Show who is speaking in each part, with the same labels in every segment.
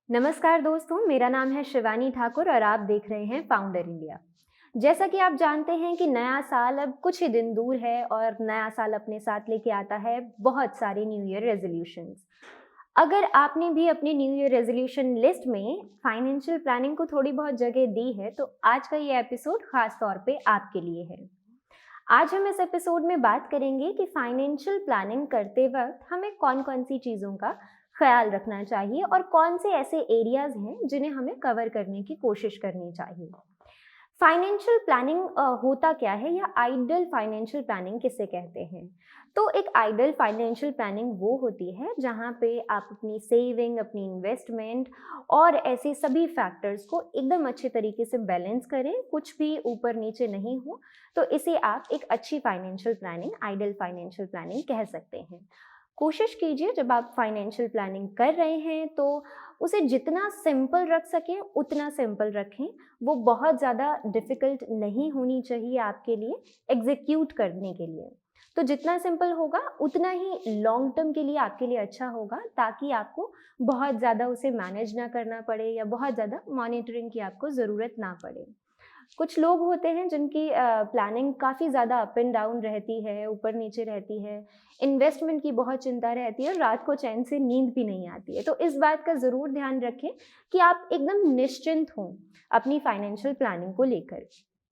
Speaker 1: नमस्कार दोस्तों, मेरा नाम है शिवानी ठाकुर और आप देख रहे हैं फाउंडर इंडिया। जैसा कि आप जानते हैं कि नया साल अब कुछ ही दिन दूर है और नया साल अपने साथ लेके आता है बहुत सारे न्यू ईयर रेजोल्यूशंस। अगर आपने भी अपने न्यू ईयर रेजोल्यूशन लिस्ट में फाइनेंशियल प्लानिंग को थोड़ी बहुत जगह दी है तो आज का ये एपिसोड खास तौर पे आपके लिए है। आज हम इस एपिसोड में बात करेंगे कि फाइनेंशियल प्लानिंग करते वक्त हमें कौन कौन सी चीज़ों का ख्याल रखना चाहिए और कौन से ऐसे एरियाज हैं जिन्हें हमें कवर करने की कोशिश करनी चाहिए। फाइनेंशियल प्लानिंग होता क्या है या आइडियल फाइनेंशियल प्लानिंग किसे कहते हैं? तो एक आइडियल फाइनेंशियल प्लानिंग वो होती है जहाँ पे आप अपनी सेविंग, अपनी इन्वेस्टमेंट और ऐसे सभी फैक्टर्स को एकदम अच्छे तरीके से बैलेंस करें, कुछ भी ऊपर नीचे नहीं हो। तो इसे आप एक अच्छी financial planning, ideal financial planning कह सकते हैं। कोशिश कीजिए जब आप फाइनेंशियल प्लानिंग कर रहे हैं तो उसे जितना सिंपल रख सकें उतना सिंपल रखें। वो बहुत ज़्यादा डिफ़िकल्ट नहीं होनी चाहिए आपके लिए एग्जीक्यूट करने के लिए। तो जितना सिंपल होगा उतना ही लॉन्ग टर्म के लिए आपके लिए अच्छा होगा, ताकि आपको बहुत ज़्यादा उसे मैनेज ना करना पड़े या बहुत ज़्यादा मॉनिटरिंग की आपको ज़रूरत ना पड़े। कुछ लोग होते हैं जिनकी प्लानिंग काफ़ी ज़्यादा अप एंड डाउन रहती है, ऊपर नीचे रहती है, इन्वेस्टमेंट की बहुत चिंता रहती है और रात को चैन से नींद भी नहीं आती है। तो इस बात का ज़रूर ध्यान रखें कि आप एकदम निश्चिंत हों अपनी फाइनेंशियल प्लानिंग को लेकर।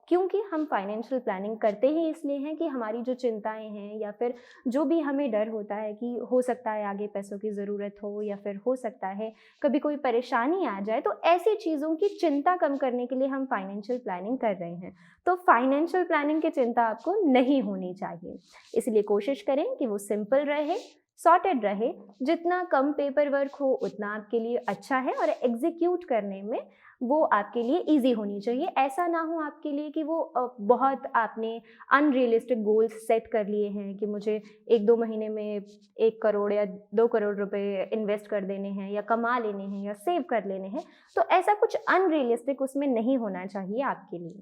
Speaker 1: क्योंकि हम फाइनेंशियल प्लानिंग करते ही इसलिए हैं कि हमारी जो चिंताएं हैं या फिर जो भी हमें डर होता है कि हो सकता है आगे पैसों की ज़रूरत हो या फिर हो सकता है कभी कोई परेशानी आ जाए, तो ऐसी चीज़ों की चिंता कम करने के लिए हम फाइनेंशियल प्लानिंग कर रहे हैं। तो फाइनेंशियल प्लानिंग की चिंता आपको नहीं होनी चाहिए। इसलिए कोशिश करें कि वो सिंपल रहे, सॉर्टेड रहे। जितना कम पेपर वर्क हो उतना आपके लिए अच्छा है और एग्जीक्यूट करने में वो आपके लिए ईजी होनी चाहिए। ऐसा ना हो आपके लिए कि वो बहुत आपने अनरियलिस्टिक गोल्स सेट कर लिए हैं कि मुझे 1-2 महीने में 1 करोड़ या 2 करोड़ रुपए इन्वेस्ट कर देने हैं या कमा लेने हैं या सेव कर लेने हैं। तो ऐसा कुछ अनरियलिस्टिक उसमें नहीं होना चाहिए आपके लिए।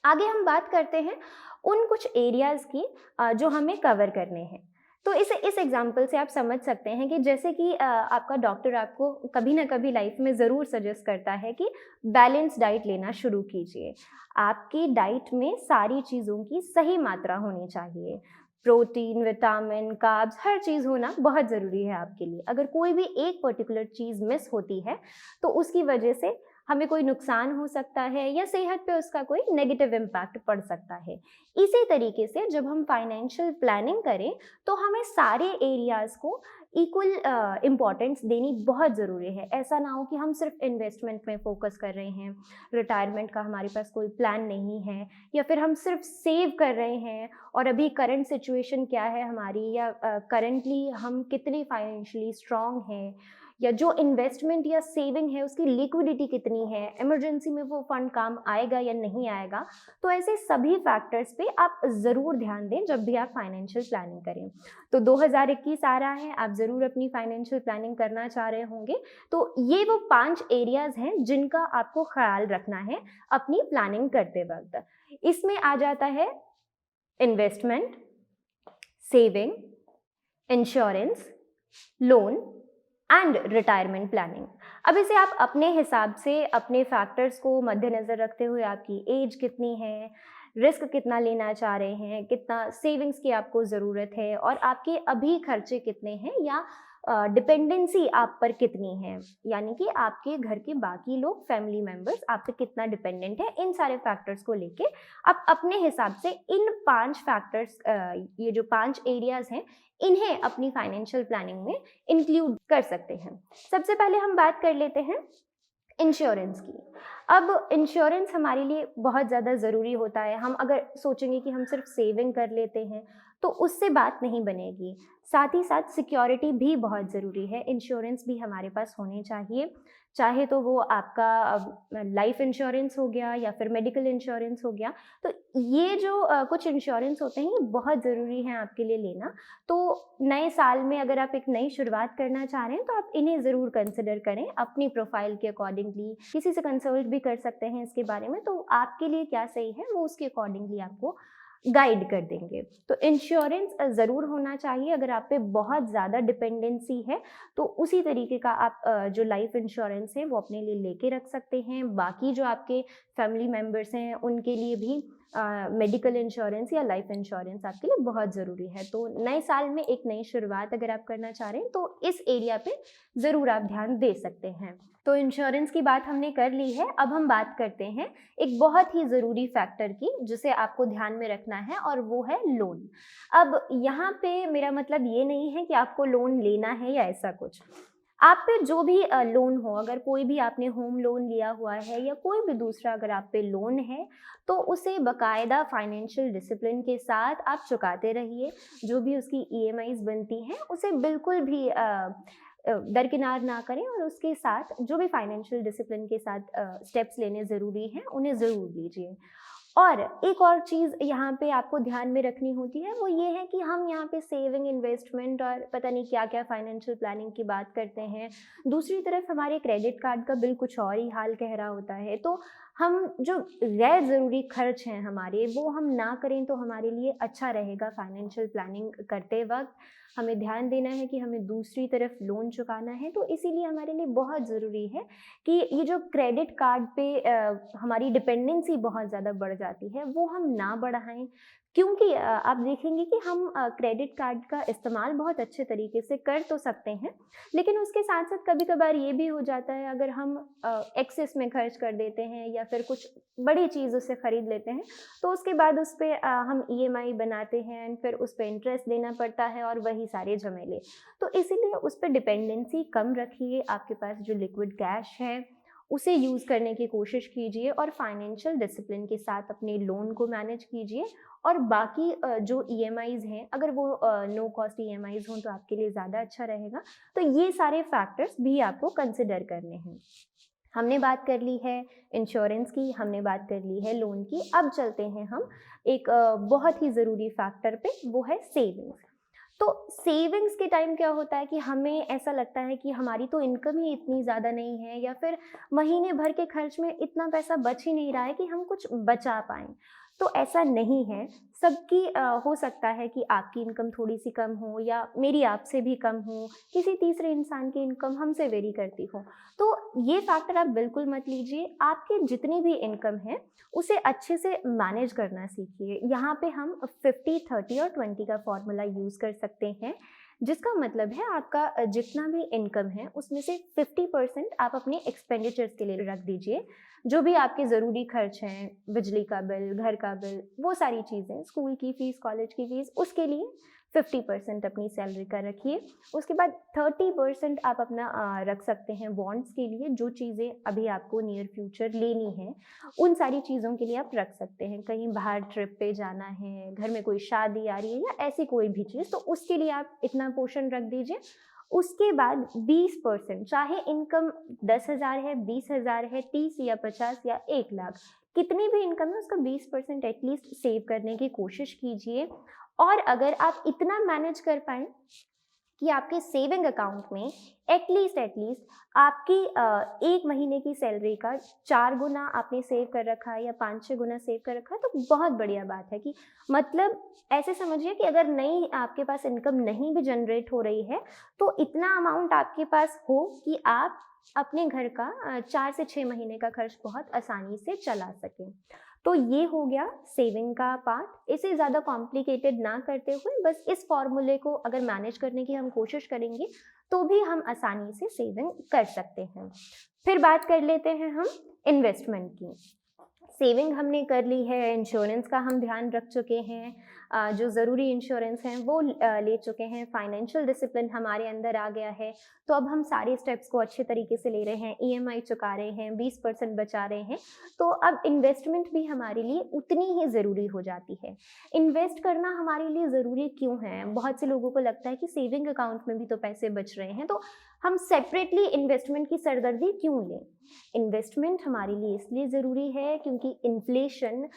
Speaker 1: आगे हम बात करते हैं उन कुछ एरियाज़ की जो हमें कवर करने हैं। तो इस एग्जांपल से आप समझ सकते हैं कि जैसे कि आपका डॉक्टर आपको कभी ना कभी लाइफ में ज़रूर सजेस्ट करता है कि बैलेंस डाइट लेना शुरू कीजिए। आपकी डाइट में सारी चीज़ों की सही मात्रा होनी चाहिए। प्रोटीन, विटामिन, कार्ब्स हर चीज़ होना बहुत ज़रूरी है आपके लिए। अगर कोई भी एक पर्टिकुलर चीज़ मिस होती है तो उसकी वजह से हमें कोई नुकसान हो सकता है या सेहत पे उसका कोई नेगेटिव इम्पैक्ट पड़ सकता है। इसी तरीके से जब हम फाइनेंशियल प्लानिंग करें तो हमें सारे एरियाज़ को इक्वल इम्पॉर्टेंस देनी बहुत ज़रूरी है। ऐसा ना हो कि हम सिर्फ इन्वेस्टमेंट में फ़ोकस कर रहे हैं, रिटायरमेंट का हमारे पास कोई प्लान नहीं है, या फिर हम सिर्फ सेव कर रहे हैं और अभी करंट सिचुएशन क्या है हमारी, या करंटली हम कितने फाइनेंशियली स्ट्रॉन्ग हैं, या जो इन्वेस्टमेंट या सेविंग है उसकी लिक्विडिटी कितनी है, इमरजेंसी में वो फंड काम आएगा या नहीं आएगा। तो ऐसे सभी फैक्टर्स पे आप ज़रूर ध्यान दें जब भी आप फाइनेंशियल प्लानिंग करें। तो 2021 आ रहा है, आप ज़रूर अपनी फाइनेंशियल प्लानिंग करना चाह रहे होंगे। तो ये वो 5 एरियाज़ हैं जिनका आपको ख्याल रखना है अपनी प्लानिंग करते वक्त। इसमें आ जाता है investment, saving, insurance, loan and retirement planning. अब इसे आप अपने हिसाब से अपने फैक्टर्स को मद्देनज़र रखते हुए, आपकी एज कितनी है, रिस्क कितना लेना चाह रहे हैं, कितना सेविंग्स की आपको ज़रूरत है और आपके अभी खर्चे कितने हैं, या डिपेंडेंसी आप पर कितनी है, यानी कि आपके घर के बाकी लोग, फैमिली मेम्बर्स आप पे कितना डिपेंडेंट है, इन सारे फैक्टर्स को लेके आप अपने हिसाब से इन 5 फैक्टर्स, ये जो 5 एरियाज़ हैं, इन्हें अपनी फाइनेंशियल प्लानिंग में इंक्लूड कर सकते हैं। सबसे पहले हम बात कर लेते हैं इंश्योरेंस की। अब इंश्योरेंस हमारे लिए बहुत ज़्यादा ज़रूरी होता है। हम अगर सोचेंगे कि हम सिर्फ सेविंग कर लेते हैं तो उससे बात नहीं बनेगी। साथ ही साथ सिक्योरिटी भी बहुत ज़रूरी है, इंश्योरेंस भी हमारे पास होने चाहिए। चाहे तो वो आपका लाइफ इंश्योरेंस हो गया या फिर मेडिकल इंश्योरेंस हो गया। तो ये जो कुछ इंश्योरेंस होते हैं ये बहुत ज़रूरी हैं आपके लिए लेना। तो नए साल में अगर आप एक नई शुरुआत करना चाह रहे हैं तो आप इन्हें ज़रूर कंसिडर करें अपनी प्रोफाइल के अकॉर्डिंगली। किसी से कंसल्ट भी कर सकते हैं इसके बारे में, तो आपके लिए क्या सही है वो उसके अकॉर्डिंगली आपको गाइड कर देंगे। तो इंश्योरेंस ज़रूर होना चाहिए। अगर आप पे बहुत ज़्यादा डिपेंडेंसी है तो उसी तरीके का आप जो लाइफ इंश्योरेंस है वो अपने लिए लेके रख सकते हैं। बाकी जो आपके फैमिली मेंबर्स हैं उनके लिए भी मेडिकल इंश्योरेंस या लाइफ इंश्योरेंस आपके लिए बहुत ज़रूरी है। तो नए साल में एक नई शुरुआत अगर आप करना चाह रहे हैं तो इस एरिया पे ज़रूर आप ध्यान दे सकते हैं। तो इंश्योरेंस की बात हमने कर ली है। अब हम बात करते हैं एक बहुत ही ज़रूरी फैक्टर की जिसे आपको ध्यान में रखना है, और वो है लोन। अब यहाँ पे मेरा मतलब ये नहीं है कि आपको लोन लेना है या ऐसा कुछ। आप पे जो भी लोन हो, अगर कोई भी आपने होम लोन लिया हुआ है या कोई भी दूसरा अगर आप पे लोन है, तो उसे बाकायदा फाइनेंशियल डिसिप्लिन के साथ आप चुकाते रहिए। जो भी उसकी ईएमआईज़ बनती हैं उसे बिल्कुल भी दरकिनार ना करें, और उसके साथ जो भी फाइनेंशियल डिसिप्लिन के साथ स्टेप्स लेने ज़रूरी हैं उन्हें ज़रूर लीजिए। और एक और चीज़ यहाँ पे आपको ध्यान में रखनी होती है, वो ये है कि हम यहाँ पे सेविंग, इन्वेस्टमेंट और पता नहीं क्या-क्या फाइनेंशियल प्लानिंग की बात करते हैं। दूसरी तरफ हमारे क्रेडिट कार्ड का बिल कुछ और ही हाल कह रहा होता है। तो हम जो गैर ज़रूरी खर्च हैं हमारे, वो हम ना करें तो हमारे लिए अच्छा रहेगा। फाइनेंशियल प्लानिंग करते वक़्त हमें ध्यान देना है कि हमें दूसरी तरफ लोन चुकाना है, तो इसीलिए हमारे लिए बहुत ज़रूरी है कि ये जो क्रेडिट कार्ड पे हमारी डिपेंडेंसी बहुत ज़्यादा बढ़ जाती है वो हम ना बढ़ाएं। क्योंकि आप देखेंगे कि हम क्रेडिट कार्ड का इस्तेमाल बहुत अच्छे तरीके से कर तो सकते हैं, लेकिन उसके साथ साथ कभी कभार ये भी हो जाता है, अगर हम एक्सेस में खर्च कर देते हैं या फिर कुछ बड़ी चीज़ उससे ख़रीद लेते हैं, तो उसके बाद उस पर हम ईएमआई बनाते हैं एंड फिर उस पर इंटरेस्ट देना पड़ता है और वही सारे झमेले। तो इसीलिए उस पर डिपेंडेंसी कम रखिए। आपके पास जो लिक्विड कैश है उसे यूज़ करने की कोशिश कीजिए और फाइनेंशियल डिसिप्लिन के साथ अपने लोन को मैनेज कीजिए। और बाकी जो ईएमआईज़ हैं, अगर वो नो कॉस्ट ईएमआईज़ हों तो आपके लिए ज़्यादा अच्छा रहेगा। तो ये सारे फैक्टर्स भी आपको कंसिडर करने हैं। हमने बात कर ली है इंश्योरेंस की, हमने बात कर ली है लोन की। अब चलते हैं हम एक बहुत ही ज़रूरी फैक्टर पे, वो है सेविंग्स। तो सेविंग्स के टाइम क्या होता है कि हमें ऐसा लगता है कि हमारी तो इनकम ही इतनी ज़्यादा नहीं है, या फिर महीने भर के खर्च में इतना पैसा बच ही नहीं रहा है कि हम कुछ बचा पाएँ। तो ऐसा नहीं है। सबकी हो सकता है कि आपकी इनकम थोड़ी-सी कम हो या मेरी आपसे भी कम हो, किसी तीसरे इंसान की इनकम हमसे वेरी करती हो। तो ये फैक्टर आप बिल्कुल मत लीजिए। आपकी जितनी भी इनकम है उसे अच्छे से मैनेज करना सीखिए। यहाँ पे हम 50, 30 और 20 का फॉर्मूला यूज़ कर सकते हैं, जिसका मतलब है आपका जितना भी इनकम है उसमें से 50% आप अपने एक्सपेंडिचर्स के लिए रख दीजिए। जो भी आपके ज़रूरी खर्च हैं, बिजली का बिल, घर का बिल, वो सारी चीज़ें, स्कूल की फ़ीस, कॉलेज की फ़ीस, उसके लिए 50% अपनी सैलरी का रखिए। उसके बाद 30% आप अपना रख सकते हैं बॉन्ड्स के लिए। जो चीज़ें अभी आपको नियर फ्यूचर लेनी है उन सारी चीज़ों के लिए आप रख सकते हैं। कहीं बाहर ट्रिप पे जाना है, घर में कोई शादी आ रही है या ऐसी कोई भी चीज़, तो उसके लिए आप इतना पोर्शन रख दीजिए। उसके बाद 20%, चाहे इनकम 10,000 है, 20,000 है, 30 या 50 या 1 लाख, कितनी भी इनकम है उसका 20% एटलीस्ट सेव करने की कोशिश कीजिए। और अगर आप इतना मैनेज कर पाएँ कि आपके सेविंग अकाउंट में एटलीस्ट आपकी 1 महीने की सैलरी का 4 गुना आपने सेव कर रखा है या 5-6 गुना सेव कर रखा है, तो बहुत बढ़िया बात है। कि मतलब ऐसे समझिए कि अगर नई आपके पास इनकम नहीं भी जनरेट हो रही है, तो इतना अमाउंट आपके पास हो कि आप अपने घर का 4 से 6 महीने का खर्च बहुत आसानी से चला सकें। तो ये हो गया सेविंग का पार्ट। इसे ज़्यादा कॉम्प्लिकेटेड ना करते हुए बस इस फॉर्मूले को अगर मैनेज करने की हम कोशिश करेंगे तो भी हम आसानी से सेविंग कर सकते हैं। फिर बात कर लेते हैं हम इन्वेस्टमेंट की। सेविंग हमने कर ली है, इंश्योरेंस का हम ध्यान रख चुके हैं, जो ज़रूरी इंश्योरेंस हैं वो ले चुके हैं, फाइनेंशियल डिसिप्लिन हमारे अंदर आ गया है। तो अब हम सारे स्टेप्स को अच्छे तरीके से ले रहे हैं, ईएमआई चुका रहे हैं, 20% बचा रहे हैं। तो अब इन्वेस्टमेंट भी हमारे लिए उतनी ही ज़रूरी हो जाती है। इन्वेस्ट करना हमारे लिए ज़रूरी क्यों है? बहुत से लोगों को लगता है कि सेविंग अकाउंट में भी तो पैसे बच रहे हैं, तो हम सेपरेटली इन्वेस्टमेंट की सरदर्दी क्यों लें? इन्वेस्टमेंट हमारे लिए इसलिए ज़रूरी है क्योंकि इन्फ्लेशन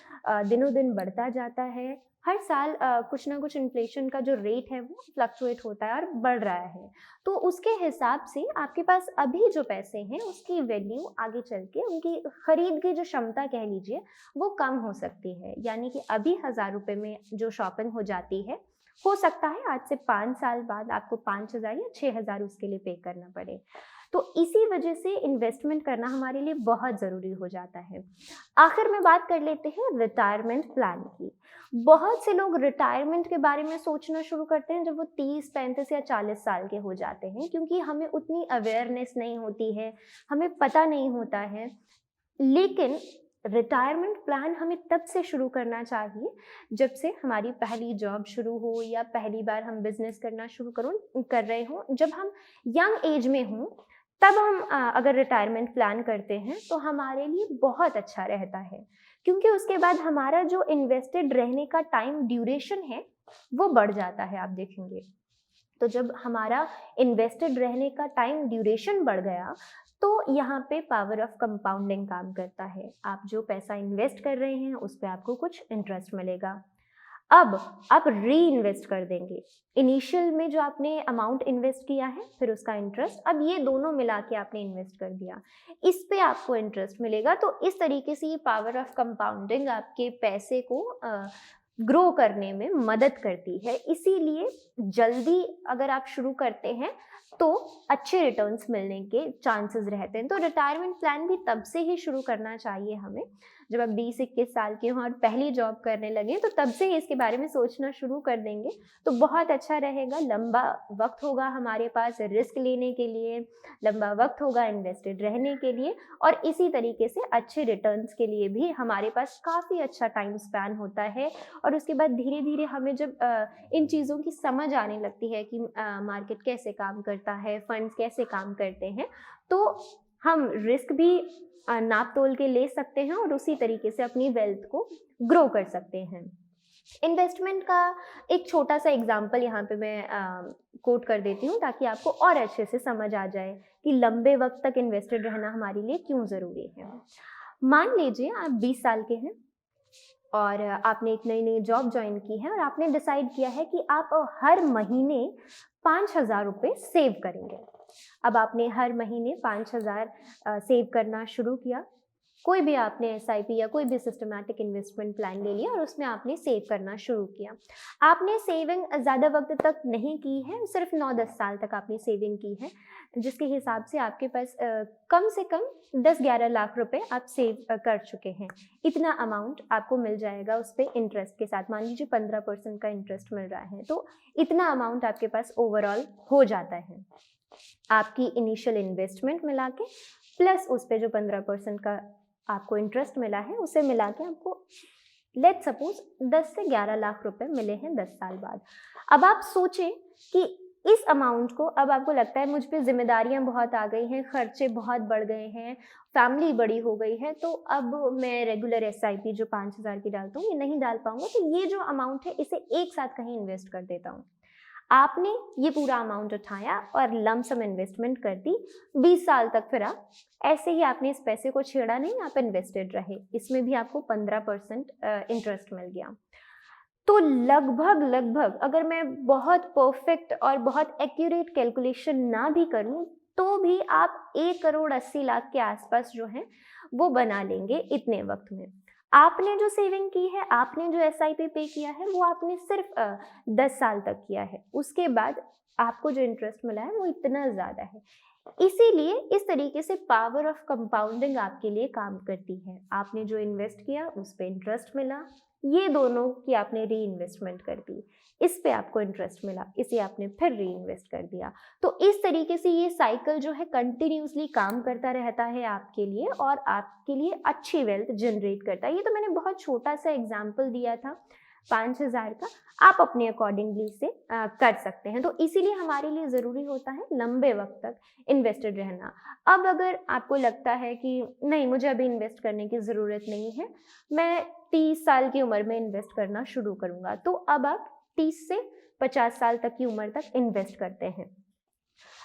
Speaker 1: दिनों दिन बढ़ता जाता है। हर साल कुछ ना कुछ इन्फ्लेशन का जो रेट है वो फ्लक्चुएट होता है और बढ़ रहा है। तो उसके हिसाब से आपके पास अभी जो पैसे हैं उसकी वैल्यू आगे चल के उनकी खरीद की जो क्षमता कह लीजिए वो कम हो सकती है। यानी कि अभी ₹1000 में जो शॉपिंग हो जाती है, हो सकता है आज से 5 साल बाद आपको 5000 या 6000 उसके लिए पे करना पड़े। तो इसी वजह से इन्वेस्टमेंट करना हमारे लिए बहुत ज़रूरी हो जाता है। आखिर में बात कर लेते हैं रिटायरमेंट प्लान की। बहुत से लोग रिटायरमेंट के बारे में सोचना शुरू करते हैं जब वो 30, 35 या 40 साल के हो जाते हैं, क्योंकि हमें उतनी अवेयरनेस नहीं होती है, हमें पता नहीं होता है। लेकिन रिटायरमेंट प्लान हमें तब से शुरू करना चाहिए जब से हमारी पहली जॉब शुरू हो या पहली बार हम बिजनेस करना शुरू कर रहे हों। जब हम यंग एज में हों तब हम अगर रिटायरमेंट प्लान करते हैं तो हमारे लिए बहुत अच्छा रहता है, क्योंकि उसके बाद हमारा जो इन्वेस्टेड रहने का टाइम ड्यूरेशन है वो बढ़ जाता है। आप देखेंगे तो जब हमारा इन्वेस्टेड रहने का टाइम ड्यूरेशन बढ़ गया तो यहाँ पे पावर ऑफ कंपाउंडिंग काम करता है। आप जो पैसा इन्वेस्ट कर रहे हैं उस पे आपको कुछ इंटरेस्ट मिलेगा। अब आप री इन्वेस्ट कर देंगे। इनिशियल में जो आपने अमाउंट इन्वेस्ट किया है फिर उसका इंटरेस्ट, अब ये दोनों मिला के आपने इन्वेस्ट कर दिया, इस पे आपको इंटरेस्ट मिलेगा। तो इस तरीके से ये पावर ऑफ कंपाउंडिंग आपके पैसे को ग्रो करने में मदद करती है। इसीलिए जल्दी अगर आप शुरू करते हैं तो अच्छे रिटर्न्स मिलने के चांसेस रहते हैं। तो रिटायरमेंट प्लान भी तब से ही शुरू करना चाहिए हमें जब आप 20-21 साल के हों और पहली जॉब करने लगे, तो तब से ही इसके बारे में सोचना शुरू कर देंगे तो बहुत अच्छा रहेगा। लंबा वक्त होगा हमारे पास रिस्क लेने के लिए, लंबा वक्त होगा इन्वेस्टेड रहने के लिए, और इसी तरीके से अच्छे रिटर्न्स के लिए भी हमारे पास काफ़ी अच्छा टाइम स्पैन होता है। और उसके बाद धीरे धीरे हमें जब इन चीज़ों की समझ आने लगती है कि मार्केट कैसे काम करता है, फंड्स कैसे काम करते हैं, तो हम रिस्क भी नाप तोल के ले सकते हैं और उसी तरीके से अपनी वेल्थ को ग्रो कर सकते हैं। इन्वेस्टमेंट का एक छोटा सा एग्जांपल यहाँ पे मैं कोट कर देती हूँ ताकि आपको और अच्छे से समझ आ जाए कि लंबे वक्त तक इन्वेस्टेड रहना हमारे लिए क्यों ज़रूरी है। मान लीजिए आप 20 साल के हैं और आपने एक नई जॉब ज्वाइन की है और आपने डिसाइड किया है कि आप हर महीने 5000 रुपये सेव करेंगे। अब आपने हर महीने 5000 सेव करना शुरू किया। कोई भी आपने एसआईपी या कोई भी सिस्टमैटिक इन्वेस्टमेंट प्लान ले लिया और उसमें आपने सेव करना शुरू किया। आपने सेविंग ज़्यादा वक्त तक नहीं की है, सिर्फ 9-10 साल तक आपने सेविंग की है, जिसके हिसाब से आपके पास कम से कम 10-11 लाख रुपए आप सेव कर चुके हैं। इतना अमाउंट आपको मिल जाएगा उस पर इंटरेस्ट के साथ। मान लीजिए 15% का इंटरेस्ट मिल रहा है, तो इतना अमाउंट आपके पास ओवरऑल हो जाता है। आपकी इनिशियल इन्वेस्टमेंट मिला के प्लस उस पर जो 15% का आपको इंटरेस्ट मिला है उसे मिला के आपको लेट्स सपोज 10 से 11 लाख रुपए मिले हैं 10 साल बाद। अब आप सोचें कि इस अमाउंट को, अब आपको लगता है मुझ पे जिम्मेदारियां बहुत आ गई हैं, खर्चे बहुत बढ़ गए हैं, फैमिली बड़ी हो गई है, तो अब मैं रेगुलर एसआईपी जो 5000 की डालता हूँ ये नहीं डाल पाऊंगा, तो ये जो अमाउंट है इसे एक साथ कहीं इन्वेस्ट कर देता हूँ। आपने ये पूरा अमाउंट उठाया और लमसम इन्वेस्टमेंट कर दी 20 साल तक, फिर आप ऐसे ही आपने इस पैसे को छेड़ा नहीं, आप इन्वेस्टेड रहे, इसमें भी आपको 15% इंटरेस्ट मिल गया। तो लगभग अगर मैं बहुत परफेक्ट और बहुत एक्यूरेट कैलकुलेशन ना भी करूं तो भी आप 1,80,00,000 के आसपास जो है वो बना लेंगे इतने वक्त में। आपने जो सेविंग की है, आपने जो एसआईपी पे किया है वो आपने सिर्फ 10 साल तक किया है, उसके बाद आपको जो इंटरेस्ट मिला है वो इतना ज़्यादा है। इसीलिए इस तरीके से पावर ऑफ कंपाउंडिंग आपके लिए काम करती है। आपने जो इन्वेस्ट किया उस पर इंटरेस्ट मिला, ये दोनों की आपने री इन्वेस्टमेंट कर दी, इस पे आपको इंटरेस्ट मिला, इसे आपने फिर री इन्वेस्ट कर दिया। तो इस तरीके से ये साइकिल जो है कंटिन्यूसली काम करता रहता है आपके लिए और आपके लिए अच्छी वेल्थ जनरेट करता है। ये तो मैंने बहुत छोटा सा एग्जाम्पल दिया था 5000 का, आप अपने अकॉर्डिंगली से कर सकते हैं। तो इसीलिए हमारे लिए ज़रूरी होता है लंबे वक्त तक इन्वेस्टेड रहना। अब अगर आपको लगता है कि नहीं, मुझे अभी इन्वेस्ट करने की ज़रूरत नहीं है, मैं 30 साल की उम्र में इन्वेस्ट करना शुरू करूँगा, तो अब आप 30 से 50 साल तक की उम्र तक इन्वेस्ट करते हैं।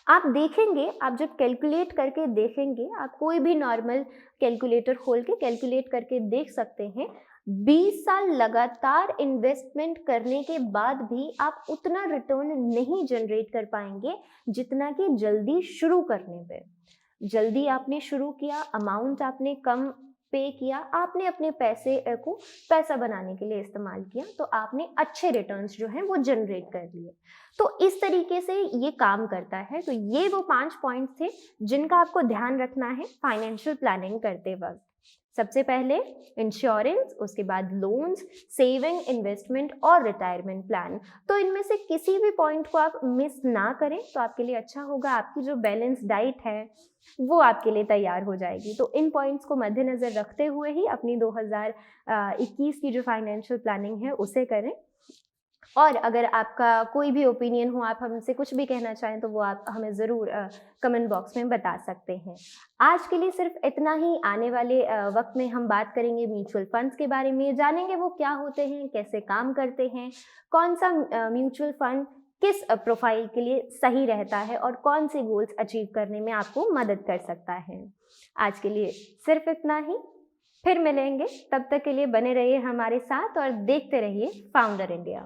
Speaker 1: आप देखेंगे, आप जब कैलकुलेट करके देखेंगे, आप कोई भी नॉर्मल कैलकुलेटर खोल के कैलकुलेट करके देख सकते हैं, 20 साल लगातार इन्वेस्टमेंट करने के बाद भी आप उतना रिटर्न नहीं जनरेट कर पाएंगे जितना कि जल्दी शुरू करने पे। जल्दी आपने शुरू किया, अमाउंट आपने कम पे किया, आपने अपने पैसे को पैसा बनाने के लिए इस्तेमाल किया, तो आपने अच्छे रिटर्न्स जो हैं वो जनरेट कर लिए। तो इस तरीके से ये काम करता है। तो ये वो 5 पॉइंट्स थे जिनका आपको ध्यान रखना है फाइनेंशियल प्लानिंग करते वक्त। सबसे पहले इंश्योरेंस, उसके बाद लोन्स, सेविंग, इन्वेस्टमेंट और रिटायरमेंट प्लान। तो इनमें से किसी भी पॉइंट को आप मिस ना करें तो आपके लिए अच्छा होगा। आपकी जो बैलेंस डाइट है वो आपके लिए तैयार हो जाएगी। तो इन पॉइंट्स को मद्देनज़र रखते हुए ही अपनी 2021 की जो फाइनेंशियल प्लानिंग है उसे करें। और अगर आपका कोई भी ओपिनियन हो, आप हमसे कुछ भी कहना चाहें, तो वो आप हमें ज़रूर कमेंट बॉक्स में बता सकते हैं। आज के लिए सिर्फ इतना ही। आने वाले वक्त में हम बात करेंगे म्यूचुअल फंड्स के बारे में, जानेंगे वो क्या होते हैं, कैसे काम करते हैं, कौन सा म्यूचुअल फंड किस प्रोफाइल के लिए सही रहता है और कौन से गोल्स अचीव करने में आपको मदद कर सकता है। आज के लिए सिर्फ इतना ही। फिर मिलेंगे, तब तक के लिए बने रहिए हमारे साथ और देखते रहिए फाउंडर इंडिया।